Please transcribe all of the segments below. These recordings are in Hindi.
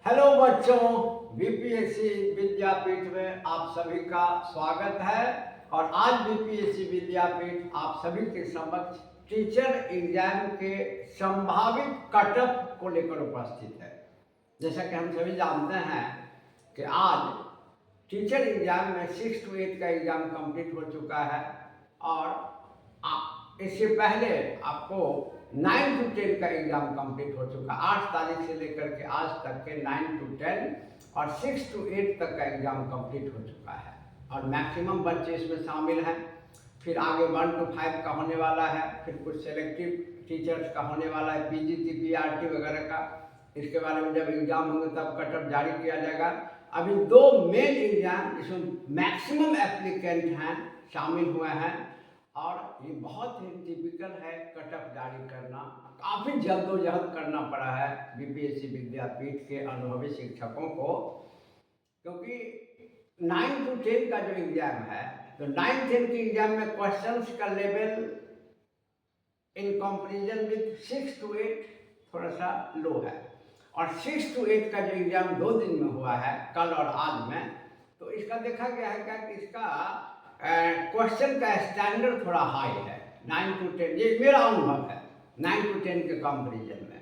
हेलो बच्चों, बीपीएससी विद्यापीठ में आप सभी का स्वागत है। और आज बीपीएससी विद्यापीठ आप सभी के समक्ष टीचर एग्जाम के संभावित कटऑफ को लेकर उपस्थित है। जैसा कि हम सभी जानते हैं कि आज टीचर एग्जाम में 6 to 8 का एग्ज़ाम कंप्लीट हो चुका है और इससे पहले आपको 9 to 10 का एग्ज़ाम कंप्लीट हो चुका। 8 तारीख से लेकर के आज तक के 9 to 10 और 6 to 8 तक का एग्ज़ाम कंप्लीट हो चुका है और मैक्सिमम बच्चे इसमें शामिल हैं। फिर आगे 1 to 5 का होने वाला है, फिर कुछ सेलेक्टिव टीचर्स का होने वाला है, पीजीटी पीआरटी वगैरह का। इसके बारे में जब एग्ज़ाम होंगे तब कटऑफ जारी किया जाएगा। अभी 2 मेन एग्ज़ाम जिसमें मैक्सिमम एप्लीकेंट हैं शामिल हुए हैं और ये बहुत ही टिपिकल है कटऑफ जारी करना। काफ़ी जद्दोजहद करना पड़ा है बीपीएससी विद्यापीठ के अनुभवी शिक्षकों को, क्योंकि 9 to 10 का जो एग्ज़ाम है तो 9-10 के एग्ज़ाम में क्वेश्चंस का level in comparison with 6 to 8 थोड़ा सा लो है। और 6 to 8 का जो एग्ज़ाम 2 दिन में हुआ है, कल और आज में, तो इसका देखा गया है कि इसका क्वेश्चन का स्टैंडर्ड थोड़ा हाई है। 9 to 10 ये मेरा अनुभव है 9 to 10 के कंपैरिजन में।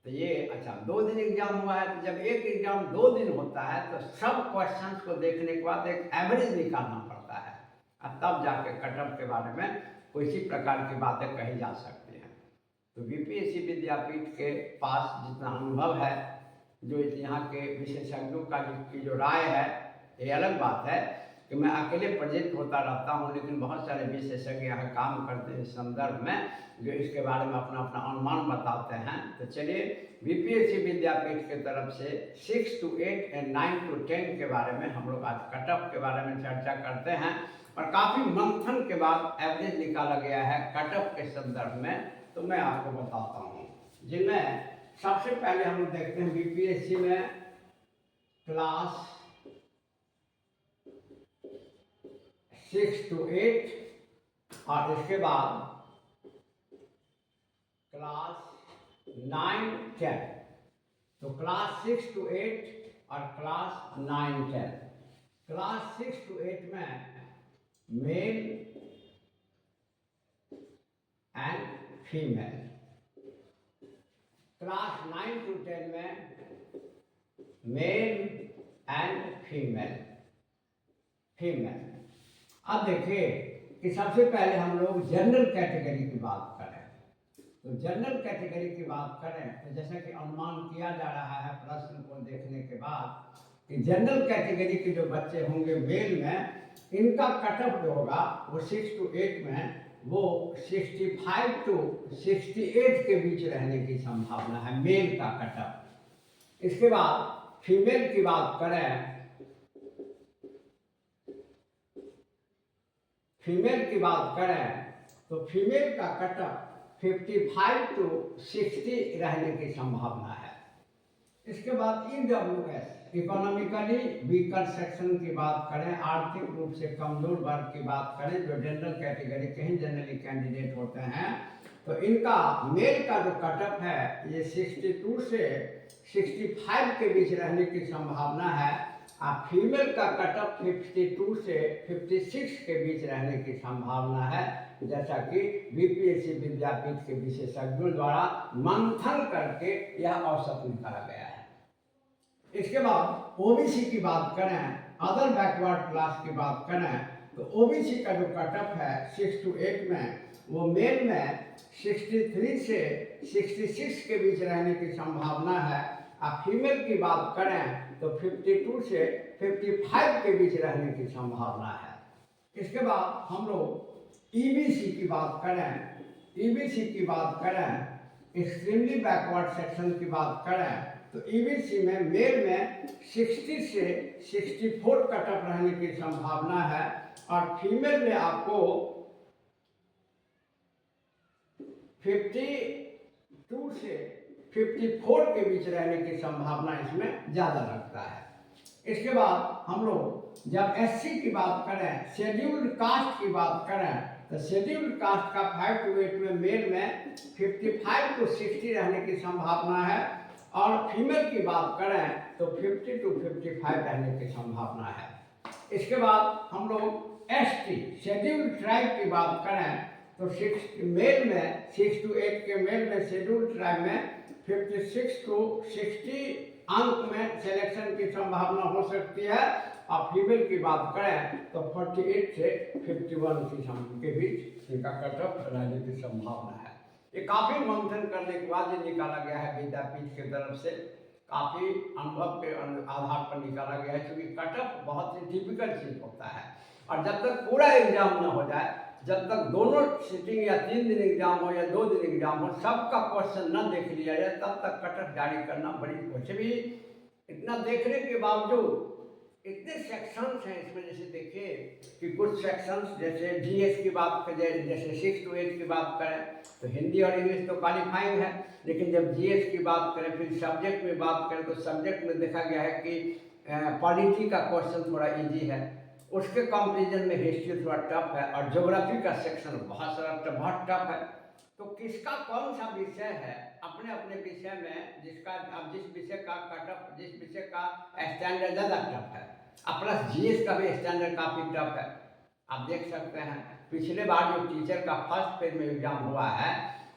तो ये अच्छा 2 दिन एग्ज़ाम हुआ है, तो जब एक एग्ज़ाम 2 दिन होता है तो सब क्वेश्चंस को देखने के बाद एक एवरेज निकालना पड़ता है और तब जाके कटऑफ के बारे में किसी प्रकार की बातें कही जा सकती हैं। तो बीपीएससी विद्यापीठ के पास जितना अनुभव है, जो यहाँ के विशेषज्ञों का जो राय है, ये अलग बात है कि मैं अकेले प्रेजेंट होता रहता हूँ, लेकिन बहुत सारे विशेषज्ञ यहाँ काम करते हैं इस संदर्भ में, जो इसके बारे में अपना अपना अनुमान बताते हैं। तो चलिए बीपीएससी विद्यापीठ की तरफ से 6 to 8 और 9 to 10 के बारे में हम लोग आज कटऑफ के बारे में चर्चा करते हैं। और काफ़ी मंथन के बाद एवरेज निकाला गया है कटऑफ के संदर्भ में, तो मैं आपको बताता हूँ। जिनमें सबसे पहले हम लोग देखते हैं बीपीएससी में क्लास 6 to 8 और इसके बाद क्लास 9-10। तो क्लास 6 to 8 और क्लास 9-10। क्लास 6 to 8 में male and female. Class 9 to 10 में मेल एंड फीमेल। अब देखिए कि सबसे पहले हम लोग जनरल कैटेगरी की बात करें। तो जनरल कैटेगरी की बात करें तो जैसा कि अनुमान किया जा रहा है प्रश्न को देखने के बाद कि जनरल कैटेगरी के जो बच्चे होंगे मेल में, इनका कटऑफ जो होगा वो 6 to 8 में वो 65 to 68 के बीच रहने की संभावना है, मेल का कटऑफ। इसके बाद फीमेल की बात करें, तो फीमेल का कटऑफ 55 to 60 रहने की संभावना है। इसके बाद ईडब्ल्यूएस इकोनॉमिकली वीकर सेक्शन की बात करें, आर्थिक रूप से कमजोर वर्ग की बात करें, जो जनरल कैटेगरी के ही जनरली कैंडिडेट होते हैं, तो इनका मेल का जो कटऑफ है ये 62 से 65 के बीच रहने की संभावना है और फीमेल का कटऑफ 52 से 56 के बीच रहने की संभावना है, जैसा कि बीपीएससी विद्यापीठ के विशेषज्ञों द्वारा मंथन करके यह औसत निकाला गया है। इसके बाद ओबीसी की बात करें, अदर बैकवर्ड क्लास की बात करें, तो ओबीसी का जो कटऑफ है 6 to 8 में वो मेल में 63 से 66 के बीच रहने की संभावना है और फीमेल की बात करें तो 52 से 55 के बीच रहने की संभावना है। इसके बाद हम लोग ईबीसी की बात करें, एक्सट्रीमली बैकवर्ड सेक्शन की बात करें, तो ईबीसी में मेल में 60 से 64 कटऑफ रहने की संभावना है और फीमेल में आपको 52 से 54 के बीच रहने की संभावना इसमें ज़्यादा लगता है। इसके बाद हम लोग जब एससी की बात करें, शेड्यूल्ड कास्ट की बात करें, तो शेड्यूल्ड कास्ट का 5 to 8 में मेल में 55 to 60 रहने की संभावना है और फीमेल की बात करें तो 50 to 55 रहने की संभावना है। इसके बाद हम लोग एसटी शेड्यूल ट्राइब की बात करें तो 6 मेल में 6 to 8 के मेल में शेड्यूल ट्राइब में 56 to 60 अंक में सिलेक्शन की संभावना हो सकती है, और फीमेल की बात करें तो 48 से 51 के बीच इनका कटअप रहने की संभावना है। ये काफ़ी मंथन करने के बाद ये निकाला गया है विद्यापीठ की तरफ से, काफ़ी अनुभव के आधार पर निकाला गया है, क्योंकि कटअप बहुत ही टिपिकल चीज़ होता है। और जब तक पूरा एग्जाम न हो जाए, जब तक दोनों सिटिंग या 3 दिन एग्जाम हो या 2 दिन एग्जाम हो, सबका क्वेश्चन न देख लिया जाए, तब तक कटअप जारी करना बड़ी कुछ भी। इतना देखने के बावजूद इतने सेक्शंस हैं इसमें, जैसे देखिए कि कुछ सेक्शंस जैसे जीएस की बात करें, जैसे 6 to 8 की बात करें तो हिंदी और इंग्लिश तो क्वालिफाइंग है, लेकिन जब जीएस की बात करें, फिर सब्जेक्ट में बात करें तो सब्जेक्ट में देखा गया है कि पॉलिटी का क्वेश्चन थोड़ा इजी है, उसके कंपेरिजन में हिस्ट्री थोड़ा टफ है, और ज्योग्राफी का सेक्शन बहुत टफ है। तो किसका कौन सा विषय है, अपने अपने विषय में जिसका अब जिस विषय का कटअप, जिस विषय का स्टैंडर्ड ज़्यादा टफ है, अब प्लस जीएस का भी स्टैंडर्ड काफ़ी टफ है। आप देख सकते हैं पिछले बार जो टीचर का फर्स्ट फेज में एग्जाम हुआ है,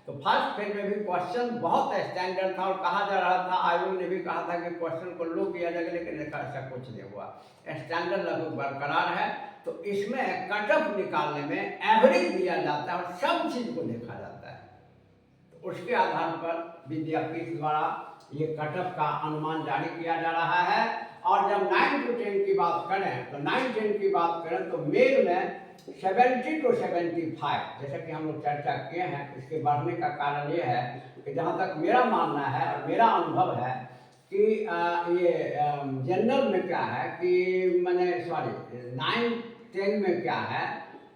तो फर्स्ट फेज में भी क्वेश्चन बहुत स्टैंडर्ड था, और कहा जा रहा था, आयोग ने भी कहा था कि क्वेश्चन को लो किया जाएगा, लेकिन ऐसा कुछ नहीं हुआ, स्टैंडर्ड लगभग बरकरार है। तो इसमें कटअप निकालने में एवरेज दिया जाता है और सब चीज़ को देखा जाता है, तो उसके आधार पर विद्यापीठ द्वारा ये कटअप का अनुमान जारी किया जा रहा है। और जब 9 to 10 की बात करें तो 9-10 की बात करें तो मेल में 70 to 75, जैसा कि हम लोग चर्चा किए हैं, इसके बढ़ने का कारण ये है कि जहाँ तक मेरा मानना है और मेरा अनुभव है कि ये जनरल में क्या है कि मैंने 9-10 में क्या है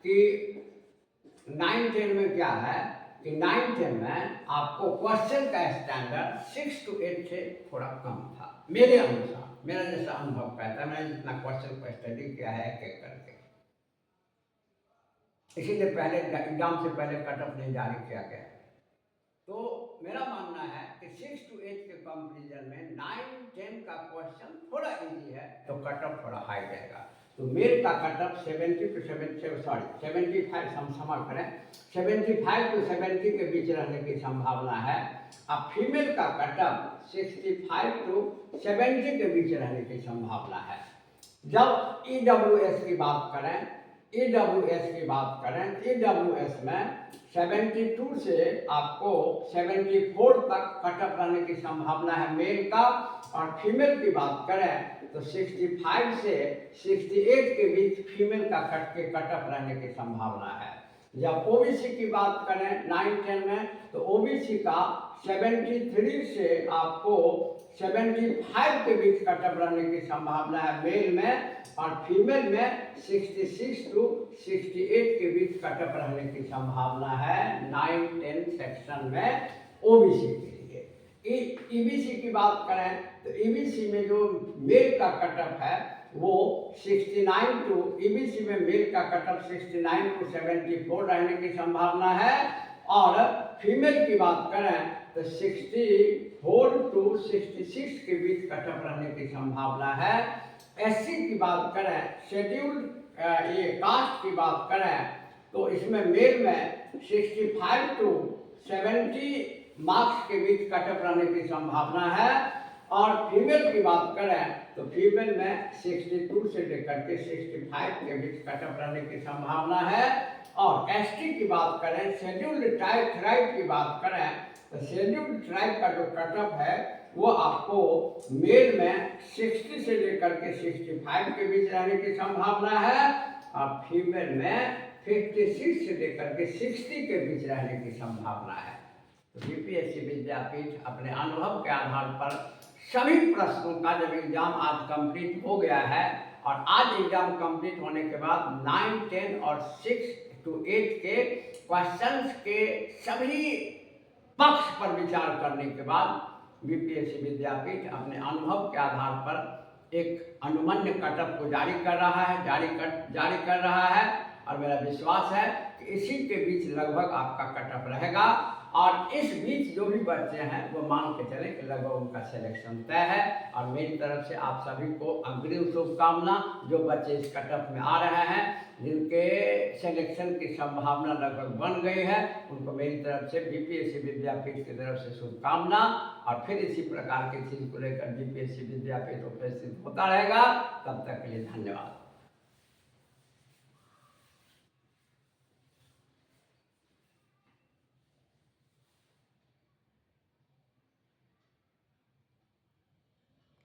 कि 9-10 में क्या है कि 9-10 में आपको क्वेश्चन का स्टैंडर्ड 6 to 8 से थोड़ा कम था, मेरे अनुसार, मेरा जैसा अनुभव कहता है, मैंने जितना क्वेश्चन को स्टडी किया है एक एक करके, इसीलिए पहले एग्जाम से पहले कटअप नहीं जारी किया गया। तो मेरा मानना है कि 6 to 8 के कंपेरिजन में 9-10 का क्वेश्चन थोड़ा इजी है, तो कटअप थोड़ा हाई रहेगा। तो मेल का कटअप 75 to 70 के बीच रहने की संभावना है। अब फीमेल का कटअप 65 to 70 के बीच रहने की संभावना है। जब ईडब्ल्यूएस की बात करें, ईडब्ल्यूएस में 72 से आपको 74 तक कटअप रहने की संभावना है मेल का, और फीमेल की बात करें तो 65 से 68 के बीच फीमेल का कटअप रहने की संभावना है। जब ओबीसी की बात करें 9-10 में तो ओबीसी का 73 से आपको 75 के बीच कटअप रहने की संभावना है मेल में, और फीमेल में 66 to 68 के बीच कटअप रहने की संभावना है 9-10 सेक्शन में ओबीसी के लिए। ईबीसी की बात करें तो ईबीसी में जो मेल का कटअप है वो 69 to ईबीसी में मेल का कटअप 69 to 74 रहने की संभावना है, और फीमेल की बात करें तो 64 to 66 के बीच कटअप रहने की संभावना है। एससी की बात करें, शेड्यूल ये कास्ट की बात करें तो इसमें मेल में 65 to 70 मार्क्स के बीच कटअप रहने की संभावना है, और फीमेल की बात करें तो फीमेल में 62 से लेकर के 65 के बीच कटअप रहने की संभावना है। और एसटी की बात करें, शेड्यूल्ड ट्राइब की बात करें तो शेड्यूल्ड ट्राइब का जो कटअप है वो आपको मेल में 60 से लेकर के 65 के बीच रहने की संभावना है, और फीमेल में 56 से लेकर के 60 के बीच रहने की संभावना है। तो यूपीएससी विद्यापीठ अपने अनुभव के आधार पर सभी प्रश्नों का जब एग्जाम आज कंप्लीट हो गया है, और आज एग्जाम कंप्लीट होने के बाद 9, 10 और 6 to 8 के क्वेश्चंस के सभी पक्ष पर विचार करने के बाद यूपीएससी विद्यापीठ अपने अनुभव के आधार पर एक अनुमान्य कटअप को जारी कर रहा है, और मेरा विश्वास है कि इसी के बीच लगभग आपका कटअप रहेगा। और इस बीच जो भी बच्चे हैं वो मान के चलें कि लगभग उनका सिलेक्शन तय है। और मेरी तरफ से आप सभी को अग्रिम शुभकामना। जो बच्चे इस कटअप में आ रहे हैं, जिनके सिलेक्शन की संभावना लगभग बन गई है, उनको मेरी तरफ से बीपीएससी विद्यापीठ की तरफ से शुभकामना। और फिर इसी प्रकार की चीज़ को लेकर बीपीएससी विद्यापीठ उपस्थित होता रहेगा। तब तक के लिए धन्यवाद।